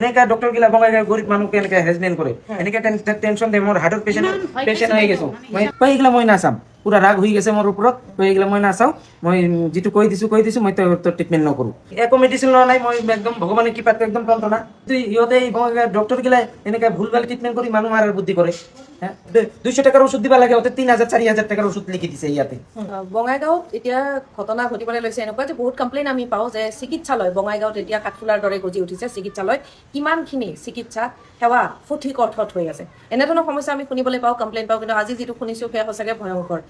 এনেকা ডক্টর গিলা বঙ্গাই গরিব মানুষকে এনেকা হেজমেন্ট করে এনেকা টেনশন দেয় মোর হার্টের পেশেন্ট হয়ে গেছো এইগুলা মই নাচাম পুরা রাগ হয়ে গেছে মোর উপরত তো এইগুলা মই নাচাও মই যেটু কৈ দিছো মই তো ট্রিটমেন্ট নকৰো একো মেডিসিন লোৱা নাই মই একদম ভগৱানে কৃপাত একদম তন্ত্ৰ না ইহঁতে ডক্টৰ গিলা এনেকা ভুলভাল ট্ৰিটমেন্ট কৰি মানুহ মারার বুদ্ধি করে হ্যাঁ 200 টাকার ওষুধ দিবা লাগে ওতে 3000 4000 টাকার ওষুধ লিখি দিছে ইয়াতে বঙাইগাঁৱত এতিয়া ঘটনা ঘটিবলৈ লৈছে এনেকুৱা যে বহুত কমপ্লেইন আমি পাওঁ যে চিকিৎসালয় বঙাইগাঁৱত এতিয়া কাঠফুলাৰ দৰে গজি উঠিছে চিকিৎসালয় কিমানখিনি চিকিৎসা সেৱা সঠিক অৰ্থত হৈ আছে এনেধৰণৰ সমস্যা আমি শুনিবলৈ পাওঁ কমপ্লেইন পাওঁ কিন্তু আজি যিটো শুনিছোঁ সেয়া সঁচাকৈ ভয়ংকৰ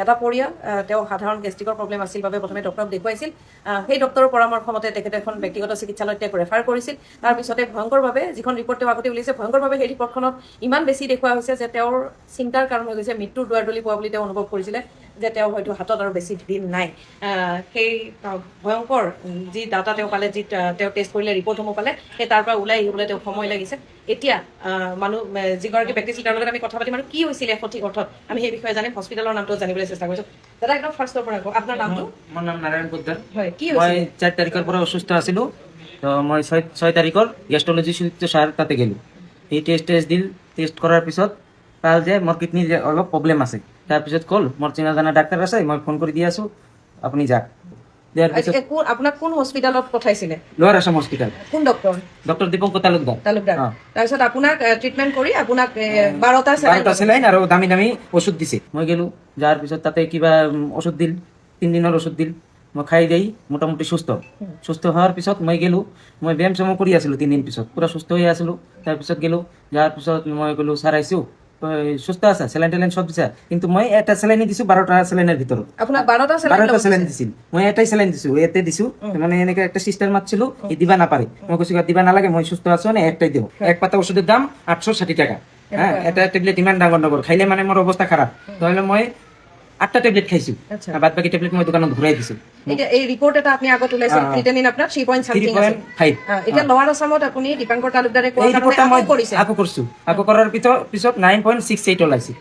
এটা পৰিয়াল তেওঁ সাধাৰণ গেষ্ট্ৰিকৰ প্ৰব্লেম আছিল বাবে প্ৰথমে ডক্টৰক দেখুৱাইছিল সেই ডক্টৰৰ পৰামৰ্শ মতে তেখেতে এখন ব্যক্তিগত চিকিৎসালয়ত তেওঁক ৰেফাৰ কৰিছিল তাৰপিছতে ভয়ংকৰভাৱে যিখন ৰিপৰ্ট তেওঁ আগতে উলিয়াইছে ভয়ংকৰভাৱে সেই ৰিপৰ্টখনত ইমান বেছি দেখুওৱা হৈছে যে তেওঁৰ চিন্তাৰ কাৰণ হৈ গৈছে মৃত্যুৰ দুৱাৰদলি পোৱা বুলি তেওঁ অনুভৱ কৰিছিলে যে তেওঁ হয়তো হাতত আৰু বেছি দিন নাই সেই ভয়ংকৰ যি ডাটা তেওঁ পালে যি তেওঁ টেষ্ট কৰিলে ৰিপৰ্টসমূহ পালে সেই তাৰ পৰা ওলাই আহিবলৈ তেওঁ সময় লাগিছে এতিয়া মানুহ যিগৰাকী ব্যক্তি আছিল তাৰ লগত আমি কথা পাতিম আৰু কি হৈছিলে সঠিক অৰ্থত আমি সেই বিষয়ে জানিম হস্পিটেলৰ নামটো জানিবলৈ চেষ্টা কৰিছোঁ দাদা একদম ফাৰ্ষ্টৰ পৰা কওক আপোনাৰ নামটো মোৰ নাম নাৰায়ণ পোদ্দাৰ হয় কি মই হৈছিলে 4 তাৰিখৰ পৰা অসুস্থ আছিলো তো মই 6 তাৰিখৰ গেষ্ট্ৰলজি সুদীপ্ত ছাৰ তাতে গেলো এই টেষ্ট কৰাৰ পিছত পাল যে মোৰ কিডনিৰ অলপ প্ৰব্লেম আছে তাৰপিছত কল মোৰ চিনা জানা ডাক্তাৰ আছে মই ফোন কৰি দি আছো আপুনি যাক দিয়াৰ পিছত আপোনাক কোন হস্পিটেলত পঠাইছিলে লোৱাৰ আসাম হস্পিটেল কোন ডক্টৰ ডক্টৰ দীপঙ্কৰ তালুকদাৰ তাৰপিছত আপোনাক ট্ৰিটমেণ্ট কৰি আপোনাক 12টা চেলাইন আৰু দামী দামী ওষুধ দিছে মই গেলো যাৰ পিছত তাতে কিবা ওষুধ দিল 3 দিনৰ ওষুধ দিল মই খাই দেই মোটামুটি সুস্থ হোৱাৰ পিছত মই গেলো মই ব্যায়াম চ্যায়াম কৰি আছিলো 3 দিন পিছত পুৰা সুস্থ হৈ আছিলো তাৰপিছত গেলো যাৰ পিছত মই গলো ছাৰ আহিছো সুস্থ আছে চেলাইন টেলাইন সব দিছে কিন্তু মই এটা চেলাইন দিছো 12টা চেলাইনের ভিতৰত আপোনাক 12টা চেলাইন দিছিল মই এটাই চেলাইন দিছো এতে দিছো মানে এনেকে একটা সিস্টেম মারছিল এই দিবা না পারে মই কইছি দিবা না লাগে মই সুস্থ আছো না একটাই দিও এক পাতা ওষুধের দাম 860 টাকা হ্যাঁ এটা ট্যাবলেট ইমান ডাঙৰ ডাঙৰ খাইলে মানে মোৰ অৱস্থা খারাপ তাহলে মই 8টা ট্যাবলেট খাইছো বাদ বাকি ট্যাবলেট মই দোকানত ঘুরাই দিছো এটা এই রিপোর্ট এটা আপনি আগত উলাইছে ক্রিটেনিন আপনার 3 সামথিং আছে 3.5 এটা লোৱাৰ আসামত আপুনি দীপঙ্কৰ তালুকদাৰে কোৱা কাৰণে কৰিছে আকৌ কৰাৰ পিছত 9.68 ওলাইছে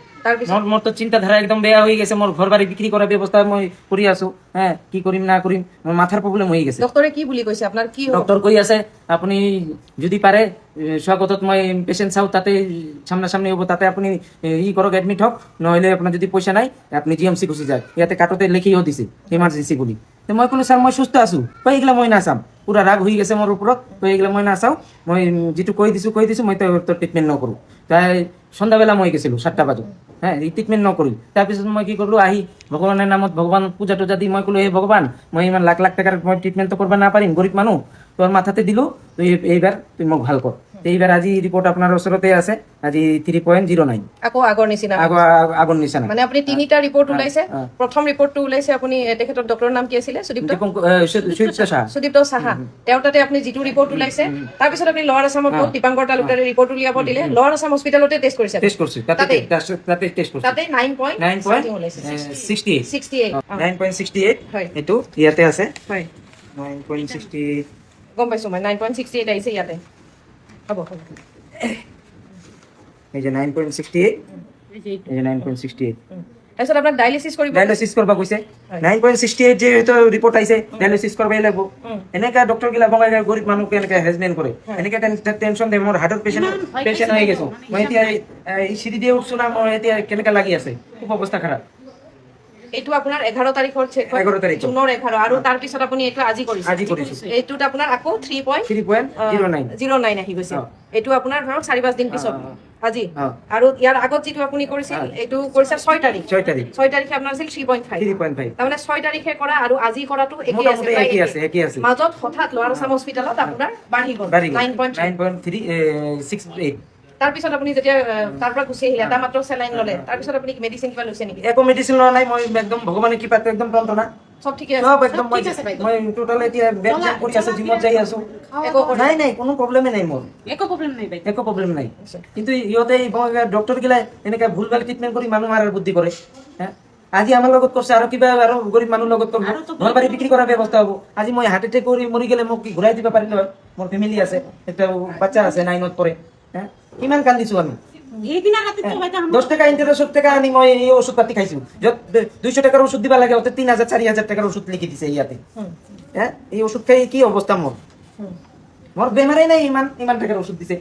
মোর তো চিন্তাধারা একদম বেয়া হয়ে গেছে মোর ঘর বাড়ি বিক্রি করার ব্যবস্থা মই করি আছো হ্যাঁ কি করিম না করিম মোর মাথার প্রবলেম হয়ে গেছে ডক্টরে কি বুলি কইছে আপনার কি ডক্টর কই আছে আপনি যদি পারে স্বাগতত মই পেশেন্ট চাও তাতে সামনাসামনি হবো তাতে আপনি ই করক এডমিট হোক নহলে আপনার যদি পয়সা নাই আপনি জিএমসি খুশি যায় ইয়াতে কাটতে লিখিও দিছে ইমার্জেন্সি বলি তো মই কোনো স্যার মই সুস্থ আছো এইগুলা মই নাচাম পুরা রাগ হয়ে গেছে মোর উপরত তো এইগুলা মই নাচাও মই যেটু কৈ দিছো মই তো ট্রিটমেন্ট নকৰো তাই সন্ধ্যাবেলা মই গেছিলো 7টা বাজে হ্যাঁ এই ট্ৰিটমেন্ট নকৰি তাৰপিছত মই কি কৰলো আহি ভগৱানৰ নামত ভগৱান পূজা টুজা দি মই কলো হে ভগৱান মই ইমান লাখ লাখ টাকার মই ট্রিটমেন্ট তো করবা না পারিম গরিব মানুষ তোর মাথাতে দিলো তো এইবার তুই মোক ভাল কর এইবার আজি রিপোর্ট আপনার ওচৰতে আছে আজি 3.09 আকৌ আগৰ নিচিনা আগৰ নিচিনা মানে আপুনি তিনিটা ৰিপৰ্ট উলাইছে প্ৰথম ৰিপৰ্টটো উলাইছে আপুনি তেখেতৰ ডক্টৰৰ নাম কি আছিলে সুদীপ্ত সাহা তেওঁ তাতে আপুনি যিটো ৰিপৰ্ট উলাইছে তাৰপিছত আপুনি লোৱাৰ আসামত দীপঙ্কৰ তালুকদাৰে ৰিপৰ্ট উলিয়াব দিলে লোৱাৰ আসাম হস্পিটেলতে টেষ্ট কৰিছে তাতে টেষ্ট কৰিছে তাতে 9.68 এটো ইয়াতে আছে হয় 9.68 গম পাইছো মই 9.68 আহিছে ইয়াতে হ'ব এই যে 9.68 এই যে 9.68 তাৰপিছত আপোনাক ডায়ালিসিস কৰবা কৈছে 9.68 যে তো ৰিপৰ্ট আহিছে ডায়ালিসিস কৰবাই লাগব এনেকা ডক্টৰ গিলা বঙাই গৰিব মানুষকে এনেকা হেজমেন্ট কৰে এনেকা টেনশন দেয় মোৰ হাৰ্টৰ পেশেন্ট হৈ গেছো মই এতিয়া এই সিঁড়ি দিয়ে উঠছো না মোৰ এতিয়া কেনেকা লাগি আছে খুব অৱস্থা খাৰাপ এইটো আপোনাৰ 11 তাৰিখৰ চেক 11 তাৰিখ জুনৰ 11 আৰু তাৰ পিছত আপুনি এইটো আজি কৰিছে এইটোত আপোনাৰ আকৌ 3.09 আহি গৈছে এইটো আপোনাৰ ধৰক 4-5 দিন পিছত আজি আৰু ইয়াৰ আগত যেটো আপুনি কৰিছিল এইটো কৰিছে 6 তাৰিখে আপোনাৰ আছিল 3.5 তাৰমানে 6 তাৰিখে কৰা আৰু আজি কৰাটো একেই আছে মাজত হঠাৎ লোৱাৰ আসাম হস্পিটেলত আপোনাৰ বাঢ়ি গ'ল 9.368 তাৰপিছত আপুনি যেতিয়া তাৰ পৰা গুছি আহিলে এটা মাত্ৰ চেলাইন ললে তাৰপিছত আপুনি মেডিসিন কিবা লৈছে নেকি একো মেডিসিন লোৱা নাই মই একদম ভগৱানে কৃপাত একদম তন্ত্র না সব ঠিক আছে সব একদম মই টোটাল এতিয়া ব্যায়াম কৰি আছো জিমত যাই আছো নাই কোনো প্ৰবলেমে নাই মোৰ একো প্ৰবলেম নাই কিন্তু ইহঁতে ডক্টৰ গিলা এনেকা ভুলভাল ট্ৰিটমেন্ট কৰি মানুহ মাৰাৰ বুদ্ধি কৰে হ্যাঁ আজি আমার লগত করছে আর কিবা আর গরিব মানুষ লগত করব ঘর বাড়ি বিক্রি করার ব্যবস্থা হবো আজি মই হার্ট অ্যাটাক করে মরি গেলে মোক কি ঘুরাই দিবা পারিলে হয় মোর ফ্যামিলি আছে একটা বাচ্চা আছে 9ত পড়ে হ্যাঁ কিমান কান্দিছো আমি 10 টাকা ইন্টারেস্ট 70 টাকা আনি মই এই ওষুধ পাতি খাইছো 200 টাকার ওষুধ দিবা লাগে ওতে 3000 4000 টাকার ওষুধ লিখি দিছে ইয়াতে হ্যাঁ এই ওষুধ খাই কি অবস্থা মোর মোৰ বেমাৰেই নাই, ইমান টাকাৰ ওষুধ দিছে।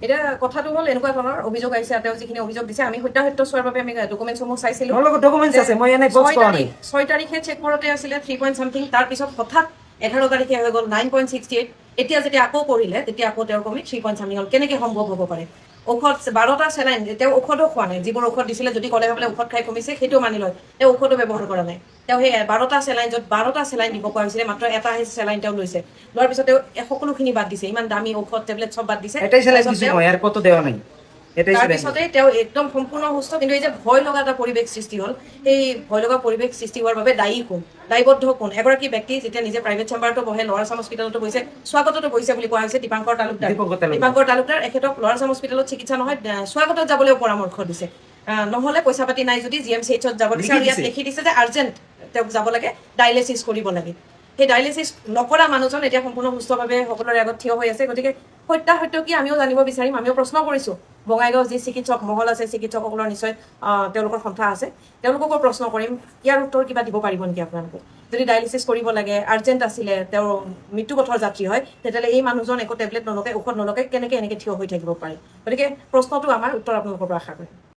এতিয়া কথাটো হ'ল এনেকুৱা ধৰণৰ অভিযোগ আহিছে, তেওঁ যিখিনি অভিযোগ দিছে আমি সত্যাসত্য চোৱাৰ বাবে আমি ডকুমেণ্টসমূহ চাইছিলোঁ। মোৰ লগত ডকুমেণ্টছ আছে, মই এনে বক্স কৰা নাই। 6 তাৰিখে চেক কৰোঁতে আছিলে 3 পইণ্ট চামথিং, তাৰপিছত হঠাৎ 11 তাৰিখে হৈ গ'ল 9.68। এতিয়া যেতিয়া আকৌ কৰিলে তেতিয়া আকৌ তেওঁৰ কমি 3 পইণ্ট চামথিং হ'ল। কেনেকৈ সম্ভৱ হ'ব পাৰে? ঔষধ 12টা চেলাইন, তেওঁ ঔষধো খোৱা নাই। যিবোৰ ঔষধ দিছিলে যদি ক'লে বোলে ঔষধ খাই কমিছে সেইটো মানি লয়, তেওঁ ঔষধো ব্যৱহাৰ কৰা নাই। তেওঁ সেই 12টা চেলাইন, য'ত 12টা চেলাইন দিব কোৱা হৈছিলে, মাত্ৰ এটা চেলাইন তেওঁ লৈছে। লোৱাৰ পিছত তেওঁ সকলোখিনি বাদ দিছে, ইমান দামী ঔষধ টেবলেট চব বাদ দিছে। এটাই চেলাইন দিছো মই, আৰু কত দেৱা নাই। এটাই চেলাইন। তাৰপিছতে তেওঁ একদম সম্পূৰ্ণ সুস্থ, কিন্তু এই যে ভয় লগা এটা পৰিৱেশ সৃষ্টি হ'ল, সেই ভয় লগা পৰিৱেশ সৃষ্টি হোৱাৰ বাবে দায়ী কোন, দায়বদ্ধ কোন? এগৰাকী ব্যক্তি যেতিয়া নিজে প্ৰাইভেট চেম্বাৰতো বহে, লৱাৰ আছাম হস্পিটেলতো বহিছে, স্বাগততো বহিছে বুলি কোৱা হৈছে দীপাংকৰ তালুকদাৰ এখেতক লৱাৰ আছাম হস্পিটেলত চিকিৎসা নহয় স্বাগতত যাবলৈও পৰামৰ্শ দিছে। নহ'লে পইচা পাতি নাই যদি GMCHত যাব দিছে, আৰু ইয়াত লিখি দিছে যে আৰ্জেণ্ট তেওঁক যাব লাগে, ডায়েলিচিছ কৰিব লাগে। সেই ডায়েলিচিছ নকৰা মানুহজন এতিয়া সম্পূৰ্ণ সুস্থভাৱে সকলোৰে আগত থিয় হৈ আছে। গতিকে সত্যাসত্য কি আমিও জানিব বিচাৰিম, আমিও প্ৰশ্ন কৰিছোঁ। বঙাইগাঁও যি চিকিৎসক মহল আছে, চিকিৎসকসকলৰ নিশ্চয় তেওঁলোকৰ সন্থা আছে, তেওঁলোককো প্ৰশ্ন কৰিম। ইয়াৰ উত্তৰ কিবা দিব পাৰিব নেকি আপোনালোকে? যদি ডায়েলিচিছ কৰিব লাগে, আৰ্জেণ্ট আছিলে, তেওঁৰ মৃত্যুপথৰ যাত্ৰী হয়, তেতিয়াহ'লে এই মানুহজন একো টেবলেট নলকে, ঔষধ নলকে কেনেকৈ এনেকৈ থিয় হৈ থাকিব পাৰে? গতিকে প্ৰশ্নটো আমাৰ উত্তৰ আপোনালোকৰ পৰা আশা কৰিম।